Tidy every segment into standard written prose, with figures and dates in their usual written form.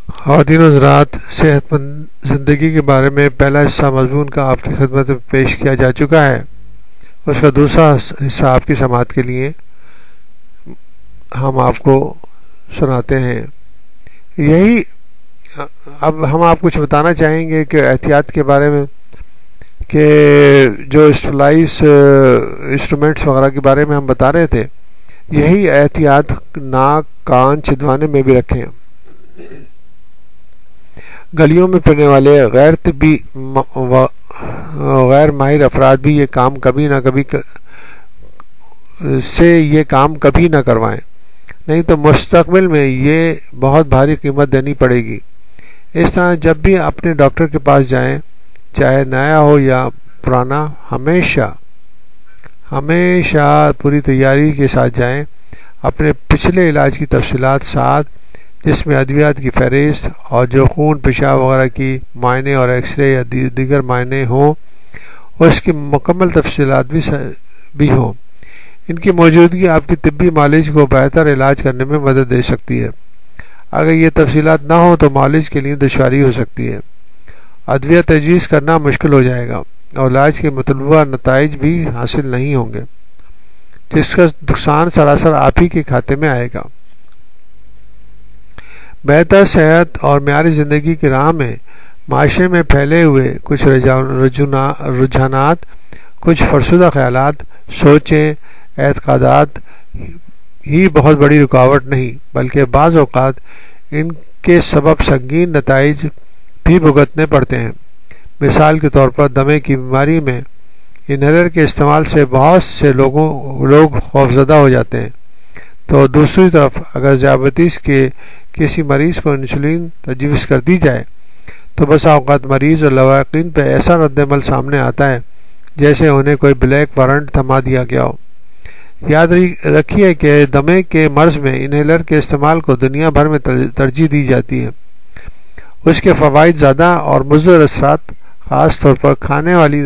خواتین و حضرات، صحت مند زندگی کے بارے میں پہلا حصہ مضمون کا آپ کی خدمت میں پیش کیا جا چکا ہے۔ اس کا دوسرا حصہ آپ کی سماعت کے لیے ہم آپ کو سناتے ہیں۔ یہی اب ہم آپ کچھ بتانا چاہیں گے کہ احتیاط کے بارے میں، کہ جو اسٹرلائز انسٹرومنٹس وغیرہ کے بارے میں ہم بتا رہے تھے، یہی احتیاط ناک کان چھدوانے میں بھی رکھیں۔ گلیوں میں پھرنے والے غیر طبی غیر ماہر افراد بھی یہ کام کبھی نہ کروائیں، نہیں تو مستقبل میں یہ بہت بھاری قیمت دینی پڑے گی۔ اس طرح جب بھی اپنے ڈاکٹر کے پاس جائیں، چاہے نیا ہو یا پرانا، ہمیشہ پوری تیاری کے ساتھ جائیں۔ اپنے پچھلے علاج کی تفصیلات ساتھ، جس میں ادویات کی فہرست اور جو خون پیشاب وغیرہ کی معائنے اور ایکس رے یا دیگر معائنے ہوں، اس کی مکمل تفصیلات بھی ہوں۔ ان کی موجودگی آپ کی طبی معالج کو بہتر علاج کرنے میں مدد دے سکتی ہے۔ اگر یہ تفصیلات نہ ہوں تو معالج کے لیے دشواری ہو سکتی ہے، ادویہ تجویز کرنا مشکل ہو جائے گا اور علاج کے مطلوبہ نتائج بھی حاصل نہیں ہوں گے، جس کا نقصان سراسر آپ ہی کے کھاتے میں آئے گا۔ بہتر صحت اور معیاری زندگی کی راہ میں معاشرے میں پھیلے ہوئے کچھ رجحانات، کچھ فرسودہ خیالات، سوچیں، اعتقادات ہی بہت بڑی رکاوٹ نہیں، بلکہ بعض اوقات ان کے سبب سنگین نتائج بھی بھگتنے پڑتے ہیں۔ مثال کے طور پر دمے کی بیماری میں انہیلر کے استعمال سے بہت سے لوگ خوفزدہ ہو جاتے ہیں، تو دوسری طرف اگر ذیابیطس کے کسی مریض کو انسولین تجویز کر دی جائے تو بسا اوقات مریض اور لواحقین پہ ایسا رد عمل سامنے آتا ہے جیسے انہیں کوئی بلیک وارنٹ تھما دیا گیا ہو۔ یاد رکھیے کہ دمے کے مرض میں انہیلر کے استعمال کو دنیا بھر میں ترجیح دی جاتی ہے۔ اس کے فوائد زیادہ اور مضر اثرات خاص طور پر کھانے والی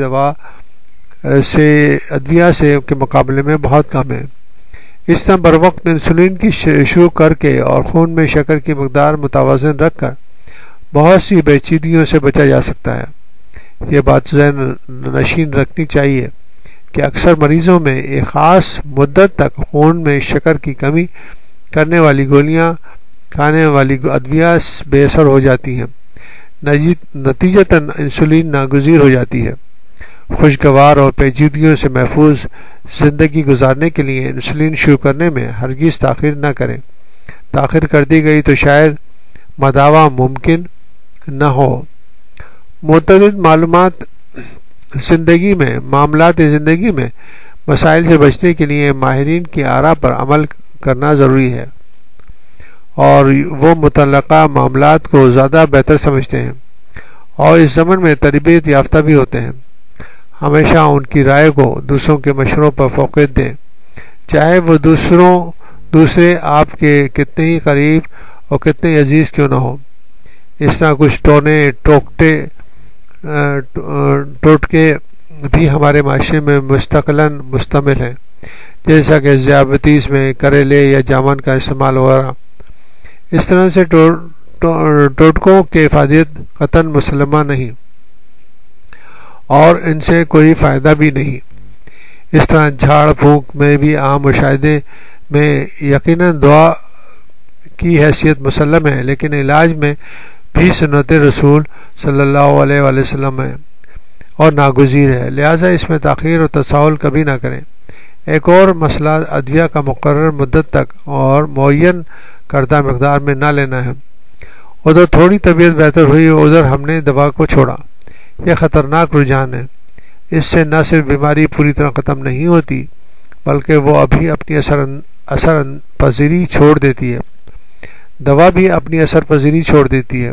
ادویہ کے مقابلے میں بہت کم ہے۔ اس طرح بروقت انسولین کی شروع کر کے اور خون میں شکر کی مقدار متوازن رکھ کر بہت سی پیچیدگیوں سے بچا جا سکتا ہے۔ یہ بات ذہن نشین رکھنی چاہیے کہ اکثر مریضوں میں ایک خاص مدت تک خون میں شکر کی کمی کرنے والی گولیاں کھانے والی ادویہ بے اثر ہو جاتی ہیں، نتیجتاً انسولین ناگزیر ہو جاتی ہے۔ خوشگوار اور پیچیدگیوں سے محفوظ زندگی گزارنے کے لیے انسولین شروع کرنے میں ہرگز تاخیر نہ کریں۔ تاخیر کر دی گئی تو شاید مداوع ممکن نہ ہو۔ متعدد معاملات زندگی میں مسائل سے بچنے کے لیے ماہرین کی آراء پر عمل کرنا ضروری ہے، اور وہ متعلقہ معاملات کو زیادہ بہتر سمجھتے ہیں اور اس ضمن میں تربیت یافتہ بھی ہوتے ہیں۔ ہمیشہ ان کی رائے کو دوسروں کے مشوروں پر فوقیت دیں، چاہے وہ دوسرے آپ کے کتنے ہی قریب اور کتنے عزیز کیوں نہ ہو۔ اس طرح کچھ ٹوٹکے بھی ہمارے معاشرے میں مستقلاً مشتمل ہیں، جیسا کہ ذیابیطس میں کریلے یا جامن کا استعمال وغیرہ۔ اس طرح سے ٹوٹکوں کی افادیت قطعاً مسلمہ نہیں اور ان سے کوئی فائدہ بھی نہیں۔ اس طرح جھاڑ پھونک میں بھی عام مشاہدے میں یقیناً دعا کی حیثیت مسلم ہے، لیکن علاج میں بھی سنت رسول صلی اللہ علیہ وآلہ وسلم ہے اور ناگزیر ہے، لہٰذا اس میں تاخیر اور تساہل کبھی نہ کریں۔ ایک اور مسئلہ ادویہ کا مقرر مدت تک اور معین کردہ مقدار میں نہ لینا ہے۔ ادھر تھوڑی طبیعت بہتر ہوئی، ادھر ہم نے دوا کو چھوڑا۔ یہ خطرناک رجحان ہے۔ اس سے نہ صرف بیماری پوری طرح ختم نہیں ہوتی، بلکہ وہ ابھی اپنی اثر پذیری چھوڑ دیتی ہے۔ دوا بھی اپنی اثر پذیری چھوڑ دیتی ہے۔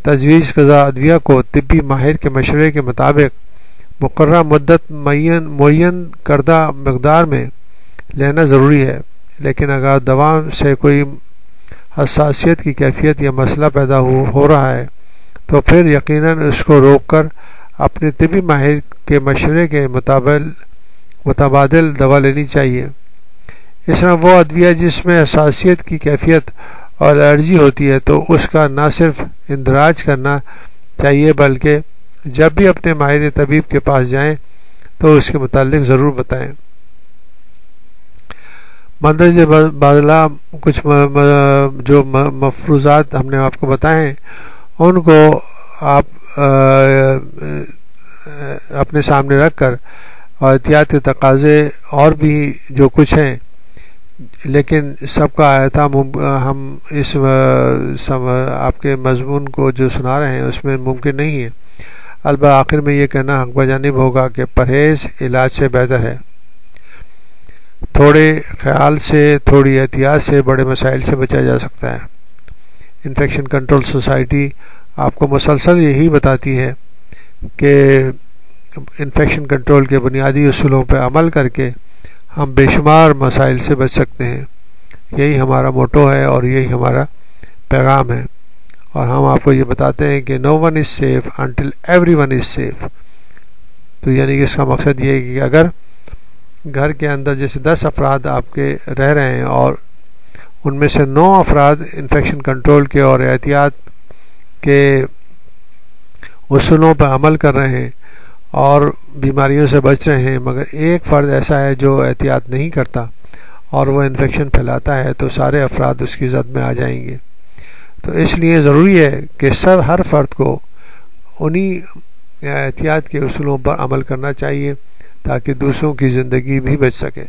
تجویز کردہ ادویہ کو طبی ماہر کے مشورے کے مطابق مقررہ مدت معین کردہ مقدار میں لینا ضروری ہے، لیکن اگر دوا سے کوئی حساسیت کی کیفیت یا مسئلہ پیدا ہو رہا ہے تو پھر یقیناً اس کو روک کر اپنے طبی ماہر کے مشورے کے متبادل دوا لینی چاہیے۔ اس طرح وہ ادویہ جس میں حساسیت کی کیفیت اور الرجی ہوتی ہے تو اس کا نہ صرف اندراج کرنا چاہیے بلکہ جب بھی اپنے ماہر طبیب کے پاس جائیں تو اس کے متعلق ضرور بتائیں۔ مندرجہ بالا کچھ جو مفروضات ہم نے آپ کو بتائے ہیں ان کو آپ اپنے سامنے رکھ کر، اور احتیاط کے تقاضے اور بھی جو کچھ ہیں، لیکن سب کا احاطہ ہم اس آپ کے مضمون کو جو سنا رہے ہیں اس میں ممکن نہیں ہے۔ البتہ آخر میں یہ کہنا حق بجانب ہوگا کہ پرہیز علاج سے بہتر ہے۔ تھوڑے خیال سے، تھوڑی احتیاط سے بڑے مسائل سے بچا جا سکتا ہے۔ انفیکشن کنٹرول سوسائٹی آپ کو مسلسل یہی بتاتی ہے کہ انفیکشن کنٹرول کے بنیادی اصولوں پر عمل کر کے ہم بے شمار مسائل سے بچ سکتے ہیں۔ یہی ہمارا موٹو ہے اور یہی ہمارا پیغام ہے، اور ہم آپ کو یہ بتاتے ہیں کہ no one is safe until everyone is safe۔ تو یعنی کہ اس کا مقصد یہ ہے کہ اگر گھر کے اندر جیسے 10 افراد آپ کے رہ رہے ہیں اور ان میں سے 9 افراد انفیکشن کنٹرول کے اور احتیاط کے اصولوں پر عمل کر رہے ہیں اور بیماریوں سے بچ رہے ہیں، مگر ایک فرد ایسا ہے جو احتیاط نہیں کرتا اور وہ انفیکشن پھیلاتا ہے، تو سارے افراد اس کی زد میں آ جائیں گے۔ تو اس لیے ضروری ہے کہ ہر فرد کو انہی احتیاط کے اصولوں پر عمل کرنا چاہیے تاکہ دوسروں کی زندگی بھی بچ سکے۔